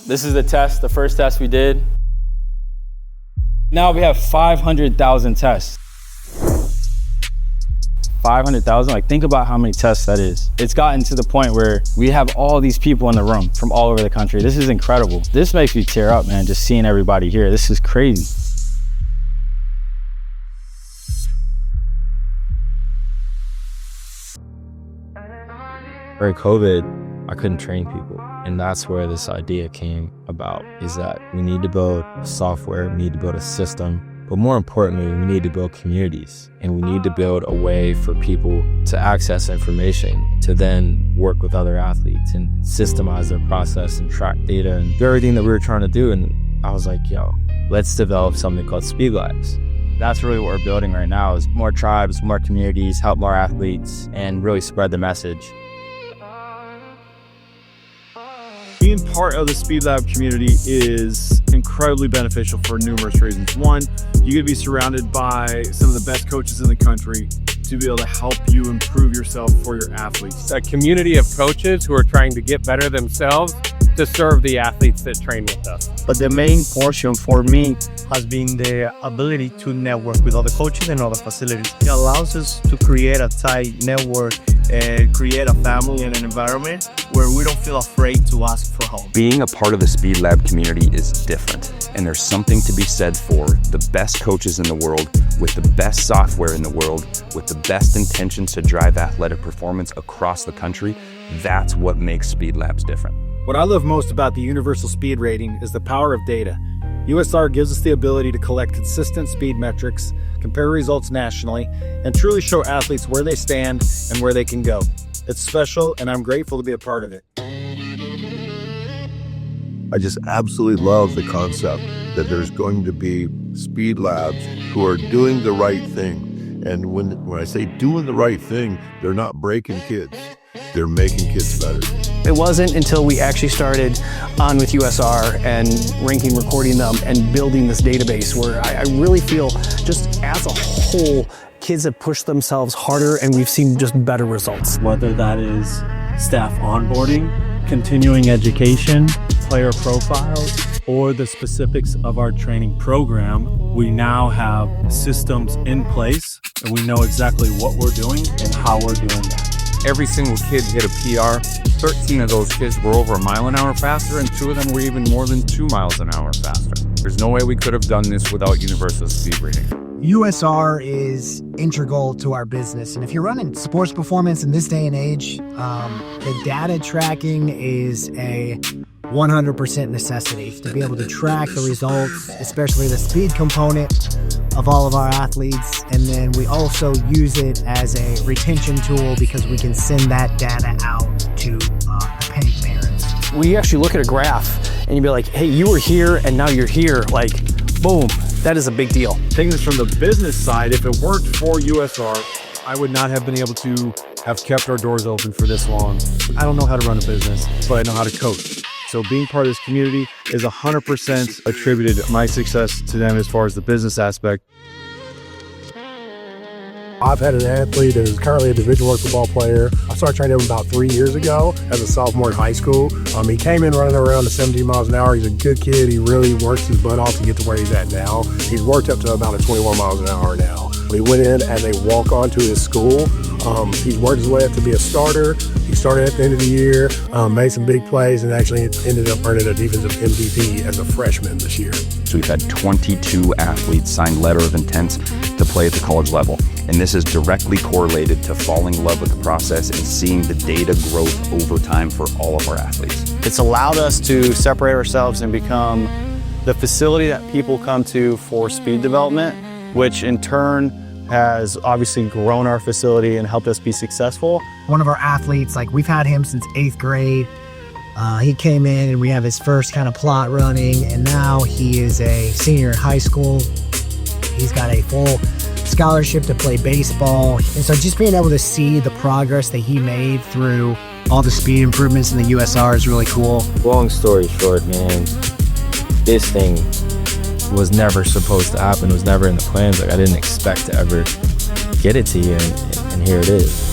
This is the test, the first test we did. Now we have 500,000 tests. 500,000, like think about how many tests that is. It's gotten to the point where we have all these people in the room from all over the country. This is incredible. This makes me tear up, man, just seeing everybody here. This is crazy. During COVID, I couldn't train people. And that's where this idea came about, is that we need to build software, we need to build a system, but more importantly, we need to build communities. And we need to build a way for people to access information, to then work with other athletes and systemize their process and track data and do everything that we were trying to do. And I was like, yo, let's develop something called Speed Labs. That's really what we're building right now, is more tribes, more communities, help more athletes, and really spread the message. Being part of the Speed Lab community is incredibly beneficial for numerous reasons. One, you get to be surrounded by some of the best coaches in the country to be able to help you improve yourself for your athletes. A community of coaches who are trying to get better themselves to serve the athletes that train with us. But the main portion for me has been the ability to network with other coaches and other facilities. It allows us to create a tight network and create a family and an environment where we don't feel afraid to ask for help. Being a part of the Speed Lab community is different, and there's something to be said for the best coaches in the world, with the best software in the world, with the best intentions to drive athletic performance across the country. That's what makes Speed Labs different. What I love most about the Universal Speed Rating is the power of data. USR gives us the ability to collect consistent speed metrics, compare results nationally, and truly show athletes where they stand and where they can go. It's special, and I'm grateful to be a part of it. I just absolutely love the concept that there's going to be Speed Labs who are doing the right thing. And when I say doing the right thing, they're not breaking kids. They're making kids better. It wasn't until we actually started on with USR and ranking, recording them, and building this database where I really feel just as a whole, kids have pushed themselves harder and we've seen just better results. Whether that is staff onboarding, continuing education, player profiles, or the specifics of our training program, we now have systems in place and we know exactly what we're doing and how we're doing that. Every single kid hit a PR. 13 of those kids were over 1 mile an hour faster, and 2 of them were even more than 2 miles an hour faster. There's no way we could have done this without Universal Speed Rating. USR is integral to our business. And if you're running sports performance in this day and age, the data tracking is a 100% necessity to be able to track the results, especially the speed component of all of our athletes. And then we also use it as a retention tool because we can send that data out to the paying parents. We actually look at a graph and you'd be like, hey, you were here and now you're here. Like, boom, that is a big deal. Taking this from the business side, if it weren't for USR, I would not have been able to have kept our doors open for this long. I don't know how to run a business, but I know how to coach. So being part of this community is 100% attributed my success to them as far as the business aspect. I've had an athlete that is currently a Division I football player. I started training him about 3 years ago as a sophomore in high school. He came in running around at 17 miles an hour. He's a good kid. He really works his butt off to get to where he's at now. He's worked up to about 21 miles an hour now. He went in as a walk-on to his school. He's worked his way up to be a starter. He started at the end of the year, made some big plays, and actually ended up earning a defensive MVP as a freshman this year. So we've had 22 athletes sign letter of intent to play at the college level. And this is directly correlated to falling in love with the process and seeing the data growth over time for all of our athletes. It's allowed us to separate ourselves and become the facility that people come to for speed development, which in turn has obviously grown our facility and helped us be successful. One of our athletes, we've had him since 8th grade. He came in and we have his first kind of plot running, and now he is a senior in high school. He's got a full scholarship to play baseball. And so just being able to see the progress that he made through all the speed improvements in the USR is really cool. Long story short, man, this thing was never supposed to happen. It was never in the plans. I didn't expect to ever get it to you, and here it is.